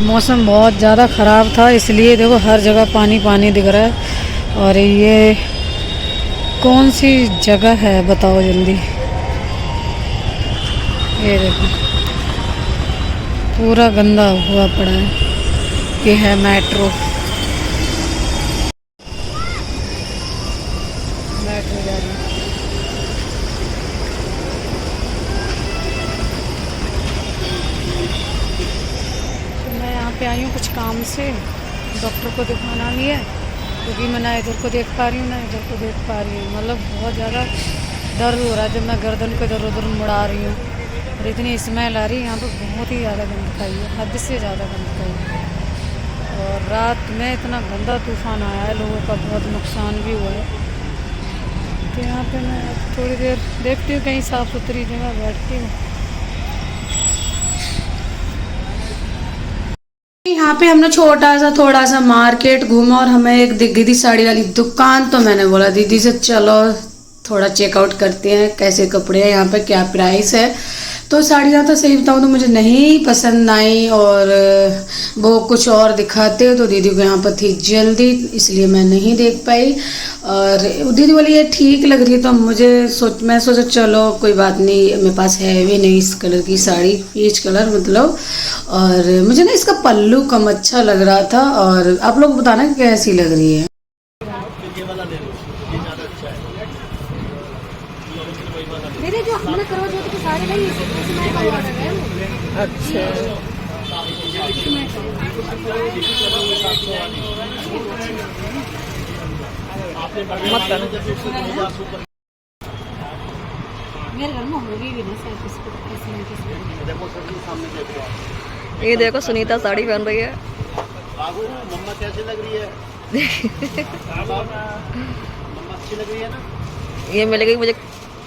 मौसम बहुत ज़्यादा ख़राब था, इसलिए देखो हर जगह पानी पानी दिख रहा है। और ये कौन सी जगह है बताओ जल्दी। ये देखो पूरा गंदा हुआ पड़ा है। ये है मेट्रो। मेट्रो जा रही है। तो मैं यहाँ पे आई हूँ कुछ काम से, डॉक्टर को दिखाना भी है, क्योंकि मैं ना इधर को देख पा रही हूँ ना इधर को देख पा रही हूँ। मतलब बहुत ज़्यादा दर्द हो रहा है जब मैं गर्दन को इधर उधर मुड़ा रही हूँ। और इतनी स्मेल आ रही है यहाँ पर, बहुत ही ज़्यादा गंद खाई है, हद से ज़्यादा गंद खाई है। और रात में इतना गंदा तूफान आया है, लोगों का बहुत नुकसान भी हुआ है। तो यहाँ पे मैं थोड़ी देर देखती हूँ कहीं साफ़ सुथरी जगह बैठती हूँ। यहाँ पे हमने छोटा सा थोड़ा सा मार्केट घूमा और हमें एक दिख गई थी साड़ी वाली दुकान। तो मैंने बोला दीदी से चलो थोड़ा चेकआउट करते हैं कैसे कपड़े हैं यहाँ पे, क्या प्राइस है। तो साड़ियाँ तो सही बताऊँ तो मुझे नहीं पसंद आई, और वो कुछ और दिखाते हो तो दीदी को यहाँ पर थी जल्दी, इसलिए मैं नहीं देख पाई। और दीदी बोली ये ठीक लग रही है, तो मैं सोचा चलो कोई बात नहीं, मेरे पास है भी नहीं इस कलर की साड़ी, पीच कलर मतलब। और मुझे ना इसका पल्लू कम अच्छा लग रहा था, और आप लोग बताना कि कैसी लग रही है। मेरे जो हमने करवा चौथ की साड़ी लाई इसमें का ऑर्डर है वो। अच्छा मत करना, मेरे घर में होगी भी ना शायद इसको। ये देखो सुनीता साड़ी पहन रही है। मम्मा कैसी लग रही है? मम्मा अच्छी लग रही है ना। ये मिल गई मुझे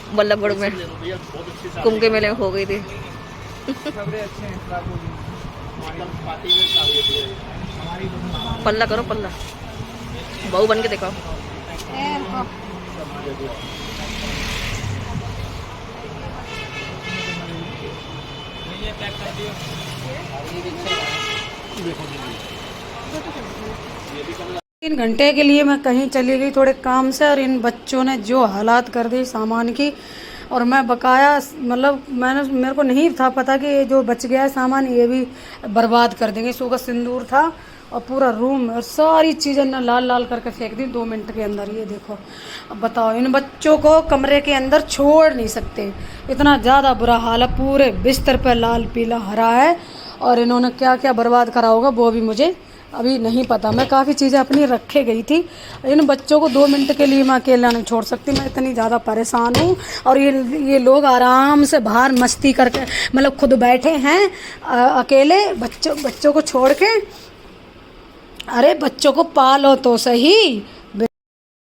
बल्लभगढ़ में, कुंभ के मेले में हो गई थी। पल्ला करो पल्ला, बहू बन के दिखाओ। तीन घंटे के लिए मैं कहीं चली गई थोड़े काम से, और इन बच्चों ने जो हालात कर दी सामान की। और मैं बकाया मतलब मेरे को नहीं था पता कि ये जो बच गया है सामान ये भी बर्बाद कर देंगे। सुबह सिंदूर था और पूरा रूम और सारी चीज़ें ना लाल लाल करके फेंक दी 2 मिनट के अंदर। ये देखो अब बताओ, इन बच्चों को कमरे के अंदर छोड़ नहीं सकते, इतना ज़्यादा बुरा हाल है। पूरे बिस्तर पर लाल पीला हरा है, और इन्होंने क्या क्या बर्बाद करा होगा वो भी मुझे अभी नहीं पता। मैं काफ़ी चीज़ें अपनी रखे गई थी। इन बच्चों को 2 मिनट के लिए मैं अकेला नहीं छोड़ सकती, मैं इतनी ज़्यादा परेशान हूँ। और ये लोग आराम से बाहर मस्ती करके मतलब खुद बैठे हैं अकेले, बच्चों को छोड़ के। अरे बच्चों को पालो तो सही।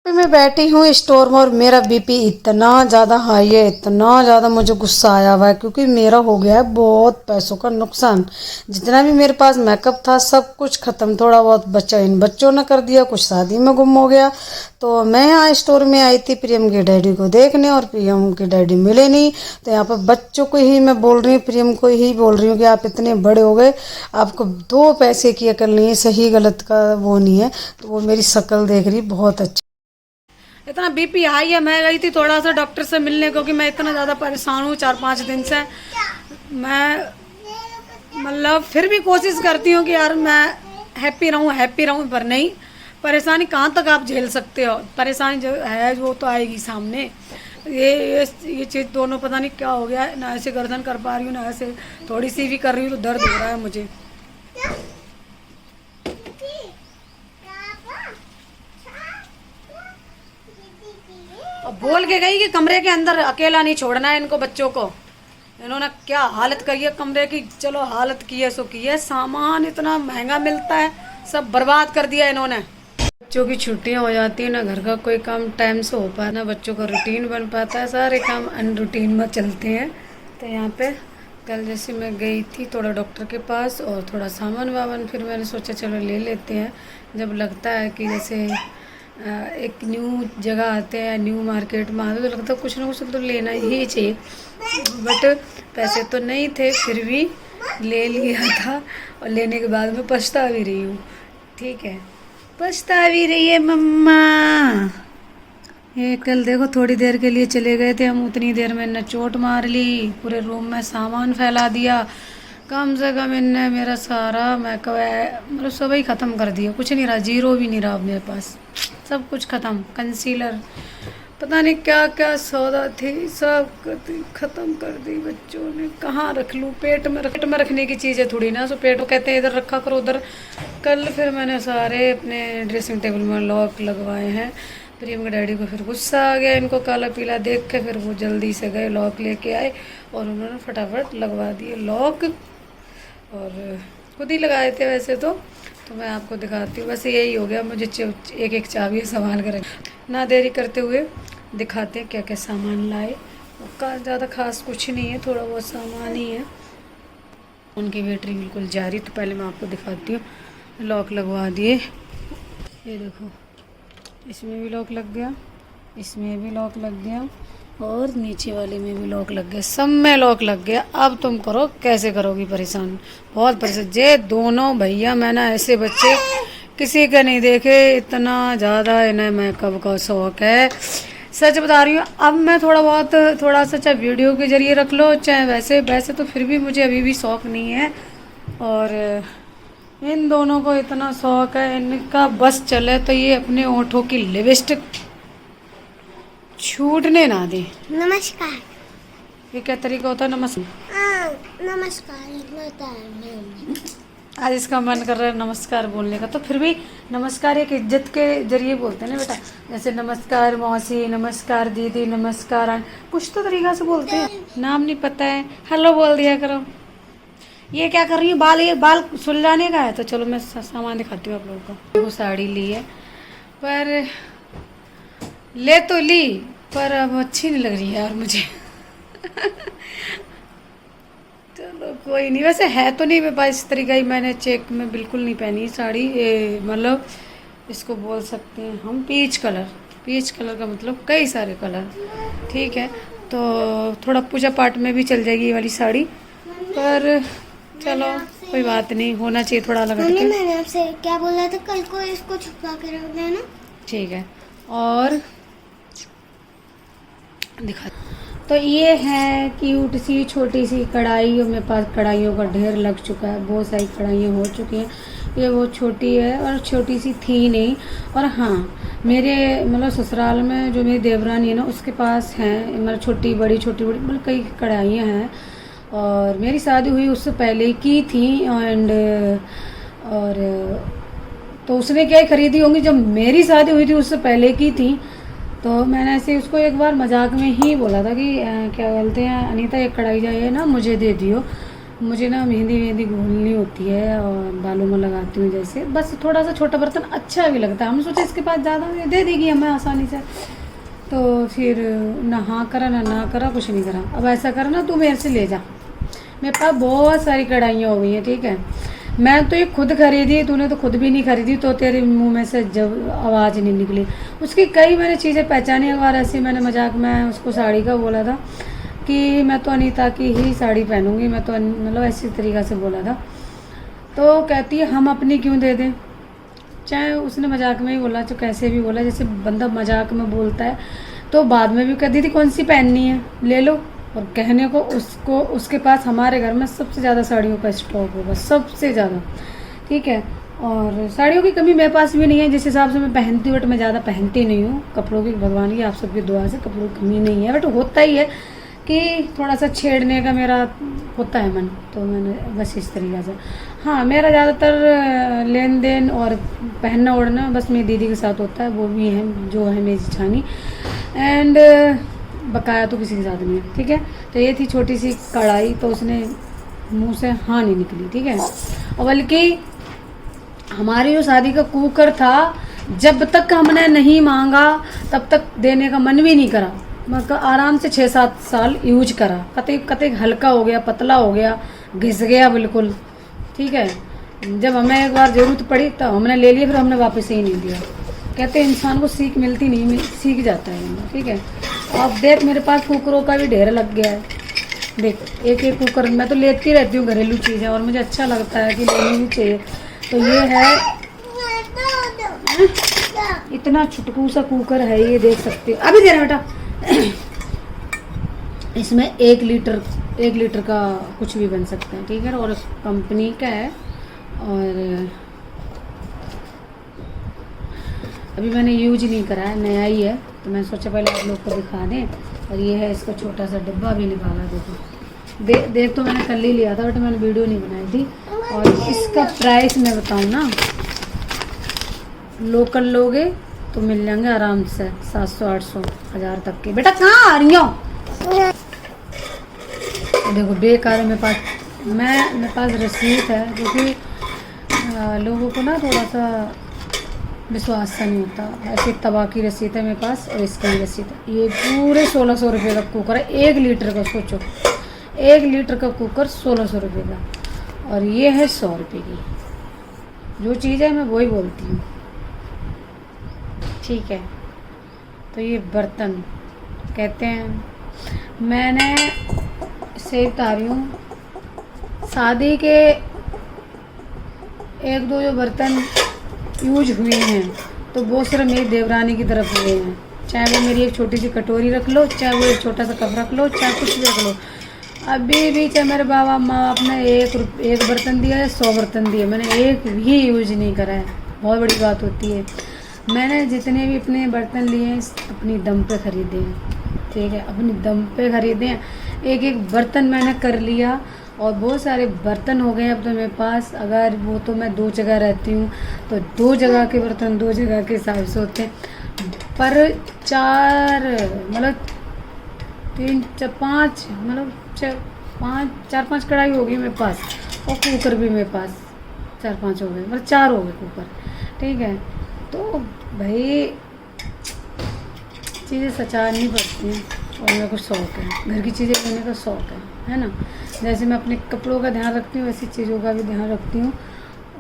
मैं बैठी हूँ स्टोर में और मेरा बीपी इतना ज़्यादा हाई है, इतना ज़्यादा मुझे गुस्सा आया हुआ है, क्योंकि मेरा हो गया है बहुत पैसों का नुकसान। जितना भी मेरे पास मेकअप था सब कुछ ख़त्म, थोड़ा बहुत बच्चा इन बच्चों ने कर दिया, कुछ शादी में गुम हो गया। तो मैं यहाँ स्टोर में आई थी प्रियम के डैडी को देखने, और प्रियम के डैडी मिले नहीं। तो यहाँ पर बच्चों को ही मैं बोल रही हूँ, प्रियम को ही बोल रही हूँ कि आप इतने बड़े हो गए, आपको 2 पैसे की अकल नहीं है, सही गलत का वो नहीं है। तो वो मेरी शक्ल देख रही बहुत अच्छी। इतना बीपी हाई है। मैं गई थी थोड़ा सा डॉक्टर से मिलने, क्योंकि मैं इतना ज़्यादा परेशान हूँ 4-5 दिन से। मैं मतलब फिर भी कोशिश करती हूँ कि यार मैं हैप्पी रहूँ, पर नहीं, परेशानी कहाँ तक आप झेल सकते हो। परेशानी जो है वो तो आएगी सामने। ये चीज़ दोनों पता नहीं क्या हो गया है, ना ऐसे गर्दन कर पा रही हूँ, ना ऐसे थोड़ी सी भी कर रही हूँ तो दर्द हो रहा है मुझे। अब बोल के गई कि कमरे के अंदर अकेला नहीं छोड़ना है इनको, बच्चों को। इन्होंने क्या हालत करी है कमरे की। चलो हालत की है सो की है, सामान इतना महंगा मिलता है, सब बर्बाद कर दिया इन्होंने। बच्चों की छुट्टियां हो जाती है ना, घर का कोई काम टाइम से हो पाता, ना बच्चों का रूटीन बन पाता है, सारे काम अनरूटीन में चलते हैं। तो यहाँ पे कल जैसे मैं गई थी थोड़ा डॉक्टर के पास और थोड़ा सामान वामान, फिर मैंने सोचा चलो ले लेते हैं। जब लगता है कि जैसे एक न्यू जगह आते हैं, न्यू मार्केट में आते, तो लगता है कुछ ना कुछ तो लेना ही चाहिए। बट पैसे तो नहीं थे, फिर भी ले लिया था और लेने के बाद में पछता भी रही हूँ। ठीक है, पछता भी रही है मम्मा। ये कल देखो थोड़ी देर के लिए चले गए थे हम, उतनी देर में इन्हें चोट मार ली, पूरे रूम में सामान फैला दिया। कम से कम इनने मेरा सारा मेकअप मतलब सब ही ख़त्म कर दिया, कुछ नहीं रहा, जीरो भी नहीं रहा अब मेरे पास, सब कुछ ख़त्म। कंसीलर पता नहीं क्या क्या सौदा थी, सब ख़त्म कर दी बच्चों ने। कहाँ रख लूँ, पेट में रखने की चीज़ें थोड़ी ना, सो पेट में कहते हैं इधर रखा करो उधर। कल फिर मैंने सारे अपने ड्रेसिंग टेबल में लॉक लगवाए हैं। प्रियम के डैडी को फिर गुस्सा आ गया इनको काला पीला देख के, फिर वो जल्दी से गए लॉक लेके आए और उन्होंने फटाफट लगवा दिए लॉक। और खुद ही लगाए थे वैसे तो मैं आपको दिखाती हूँ। वैसे यही हो गया, मुझे एक एक चाबी संभाल कर ना देरी करते हुए दिखाते हैं क्या क्या सामान लाए। ज़्यादा खास कुछ नहीं है, थोड़ा बहुत सामान ही है। उनकी बैटरी बिल्कुल जा रही, तो पहले मैं आपको दिखाती हूँ। लॉक लगवा दिए, ये देखो, इसमें भी लॉक लग गया, इसमें भी लॉक लग गया और नीचे वाले में भी लॉक लग गया, सब में लॉक लग गया। अब तुम करो कैसे करोगी परेशान, बहुत परेशान। ये दोनों भैया मैंने ऐसे बच्चे किसी के नहीं देखे, इतना ज़्यादा इन्हें मेकअप का शौक है, सच बता रही हूँ। अब मैं थोड़ा सा चाहे वीडियो के जरिए रख लो चाहे वैसे तो फिर भी मुझे अभी भी शौक नहीं है। और इन दोनों को इतना शौक है, इनका बस चले तो ये अपने होठों की लिपस्टिक छूटने ना दे। नमस्कार, ये क्या तरीका होता है नमस्कार? नमस्कार। आज इसका मन कर रहा है नमस्कार बोलने का, तो फिर भी नमस्कार एक इज्जत के जरिए बोलते हैं ना बेटा, जैसे नमस्कार मौसी, नमस्कार दीदी, नमस्कार आंटी, कुछ तो तरीका से बोलते हैं। नाम नहीं पता है, हेलो बोल दिया करो। ये क्या कर रही है, ये बाल सुलझाने का है। तो चलो मैं सामान दिखाती हूँ आप लोगों को। वो साड़ी ली है, पर ले तो ली पर अब अच्छी नहीं लग रही है यार मुझे। चलो कोई नहीं, वैसे है तो नहीं मेरे पास इस तरीका ही। मैंने चेक में बिल्कुल नहीं पहनी साड़ी, मतलब इसको बोल सकते हैं हम पीच कलर का मतलब कई सारे कलर। ठीक है, तो थोड़ा पूजा पाठ में भी चल जाएगी ये वाली साड़ी, पर चलो कोई बात नहीं, होना चाहिए थोड़ा अलग हटके। मैंने आपसे क्या बोला था, कल को इसको छुपा के रख देना। ठीक है, और दिखा। तो ये है क्यूट सी छोटी सी कढ़ाई, और मेरे पास कढ़ाइयों का ढेर लग चुका है, बहुत सारी कढ़ाइयाँ हो चुकी हैं। ये बहुत छोटी है और छोटी सी थी नहीं। और हाँ, मेरे मतलब ससुराल में जो मेरी देवरानी है ना, उसके पास हैं मतलब छोटी बड़ी मतलब कई कढ़ाइयाँ हैं। और मेरी शादी हुई उससे पहले की थी, और तो उसने क्या खरीदी होंगी, जब मेरी शादी हुई थी उससे पहले की थी। तो मैंने ऐसे उसको एक बार मजाक में ही बोला था कि क्या बोलते हैं अनीता, एक कढ़ाई जाइए ना मुझे दे दियो, मुझे ना मेहंदी घोलनी होती है और बालों में लगाती हूँ जैसे, बस थोड़ा सा छोटा बर्तन अच्छा भी लगता है। हमने सोचा इसके पास ज़्यादा दे देगी हमें आसानी से। तो फिर ना हाँ करा ना करा, कुछ नहीं करा। अब ऐसा करा ना, तू मेरे से ले जा, मेरे पास बहुत सारी कढ़ाइयाँ हो गई हैं। ठीक है, मैं तो ये खुद खरीदी, तूने तो खुद भी नहीं खरीदी, तो तेरे मुंह में से जब आवाज़ नहीं निकली। उसकी कई मैंने चीज़ें पहचानी। एक बार ऐसे मैंने मजाक में उसको साड़ी का बोला था कि मैं तो अनीता की ही साड़ी पहनूंगी, मैं तो मतलब ऐसी तरीक़ा से बोला था। तो कहती है हम अपनी क्यों दे दें, चाहे उसने मजाक में ही बोला, तो कैसे भी बोला, जैसे बंदा मजाक में बोलता है। तो बाद में भी कहती थी कौन सी पहननी है ले लो, और कहने को उसके पास हमारे घर में सबसे ज़्यादा साड़ियों का स्टॉक होगा, सबसे ज़्यादा। ठीक है, और साड़ियों की कमी मेरे पास भी नहीं है, जिस हिसाब से मैं पहनती हूँ, बट मैं ज़्यादा पहनती नहीं हूँ। कपड़ों की भगवान की आप सबकी दुआ से कपड़ों की कमी नहीं है, बट होता ही है कि थोड़ा सा छेड़ने का मेरा होता है मन, तो मैंने बस इस तरीक़े से। हाँ, मेरा ज़्यादातर लेन देन और पहनना ओढ़ना बस मेरी दीदी के साथ होता है, वो भी है जो है मेरी जेठानी, एंड बकाया तो किसी के साथ नहीं है। ठीक है, तो ये थी छोटी सी कढ़ाई, तो उसने मुंह से हाँ नहीं निकली। ठीक है, और बल्कि हमारी जो शादी का कुकर था, जब तक हमने नहीं मांगा तब तक देने का मन भी नहीं करा। मतलब आराम से 6-7 साल यूज करा, कतई हल्का हो गया, पतला हो गया, घिस गया बिल्कुल। ठीक है, जब हमें एक बार ज़रूरत पड़ी तो हमने ले लिया, फिर हमने वापस ही नहीं दिया। कहते हैं इंसान को सीख मिलती नहीं, सीख जाता है बंदा। ठीक है, अब देख मेरे पास कुकरों का भी ढेर लग गया है। देख एक एक कुकर मैं तो लेती रहती हूँ घरेलू चीज़ें, और मुझे अच्छा लगता है कि लेनी भी चाहिए। तो ये है इतना छुटकू सा कुकर है, ये देख सकते हो। अभी दे रहा बेटा। इसमें 1 लीटर का कुछ भी बन सकता है, ठीक है। और कंपनी का है, और अभी मैंने यूज नहीं करा है, नया ही है, तो मैंने सोचा पहले आप लोग को दिखा दें। और ये है इसका छोटा सा डिब्बा भी निकाला, देखो देख तो मैंने कल ही लिया था, बट मैंने वीडियो नहीं बनाई थी। और इसका प्राइस मैं बताऊँ ना, लोकल लोगे तो मिल जाएंगे आराम से 700-800 1000 तक के। बेटा कहाँ आ रही हो? देखो बेकार है मेरे पास रसीद है, क्योंकि लोगों को ना थोड़ा सा विश्वास सा नहीं होता। ऐसे तवा की रसीद है मेरे पास, और इसका भी रसीद है। ये पूरे 1600 रुपये का कुकर है, 1 लीटर का। सोचो 1 लीटर का कुकर 1600 रुपये का, और ये है 100 रुपये की। जो चीज़ है मैं वही बोलती हूँ, ठीक है। तो ये बर्तन कहते हैं, मैंने से बता रही हूँ, शादी के 1-2 जो बर्तन यूज हुए हैं, तो वो सिर्फ मेरी देवरानी की तरफ हुए हैं। चाहे वो मेरी एक छोटी सी कटोरी रख लो, चाहे वो एक छोटा सा कप रख लो, चाहे कुछ भी रख लो। अभी भी चाहे मेरे बाबा माँ बाप ने एक बर्तन दिया है, 100 बर्तन दिए, मैंने एक भी यूज नहीं करा है। बहुत बड़ी बात होती है। मैंने जितने भी अपने बर्तन लिए हैं अपनी दम पे ख़रीदे हैं, ठीक है, अपनी दम पे ख़रीदे हैं। एक एक बर्तन मैंने कर लिया, और बहुत सारे बर्तन हो गए अब तो मेरे पास। अगर वो तो मैं 2 जगह रहती हूँ, तो 2 जगह के बर्तन 2 जगह के हिसाब से होते हैं। पर 4 5 4-5 कढ़ाई हो गई मेरे पास, और कुकर भी मेरे पास 4-5 हो गए, मतलब 4 हो गए कुकर, ठीक है। तो भाई चीज़ें सचारनी पड़ती हैं, और मेरे को शौक़ है, घर की चीज़ें लेने का शौक़ है ना। जैसे मैं अपने कपड़ों का ध्यान रखती हूँ, वैसी चीज़ों का भी ध्यान रखती हूँ।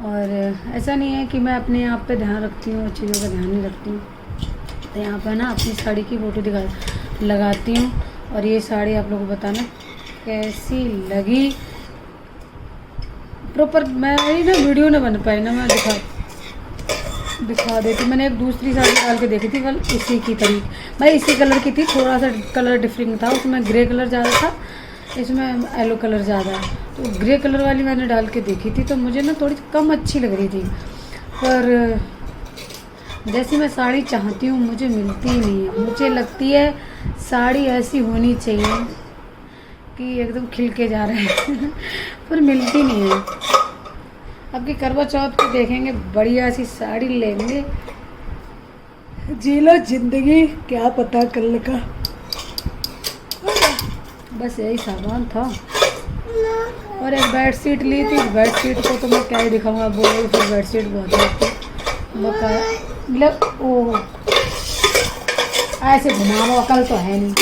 और ऐसा नहीं है कि मैं अपने आप पे ध्यान रखती हूँ और चीज़ों का ध्यान नहीं रखती हूँ। तो यहाँ पर ना अपनी साड़ी की फ़ोटो लगाती हूँ, और ये साड़ी आप लोगों को बताना कैसी लगी प्रॉपर। मैं ना वीडियो ना बन पाई ना, मैं दिखा देती। मैंने एक दूसरी साड़ी डाल के देखी थी, कल इसी की तरीके, भाई इसी कलर की थी, थोड़ा सा कलर डिफरेंट था। उसमें ग्रे कलर ज़्यादा था, इसमें येलो कलर ज़्यादा है। तो ग्रे कलर वाली मैंने डाल के देखी थी, तो मुझे ना थोड़ी कम अच्छी लग रही थी। पर जैसी मैं साड़ी चाहती हूँ मुझे मिलती ही नहीं है। मुझे लगती है साड़ी ऐसी होनी चाहिए कि एकदम खिल के जा रहे हैं पर मिलती नहीं है। अब की करवा चौथ पे देखेंगे, बढ़िया सी साड़ी लेंगे, जी लो जिंदगी, क्या पता कल का। बस यही सामान था। और एक बेड शीट ली थी, बेड शीट को तो मैं क्या ही दिखाऊंगा, बोल फिर बेड शीट बहुत मतलब ओ ऐसे घुमाओ, अकल तो है नहीं।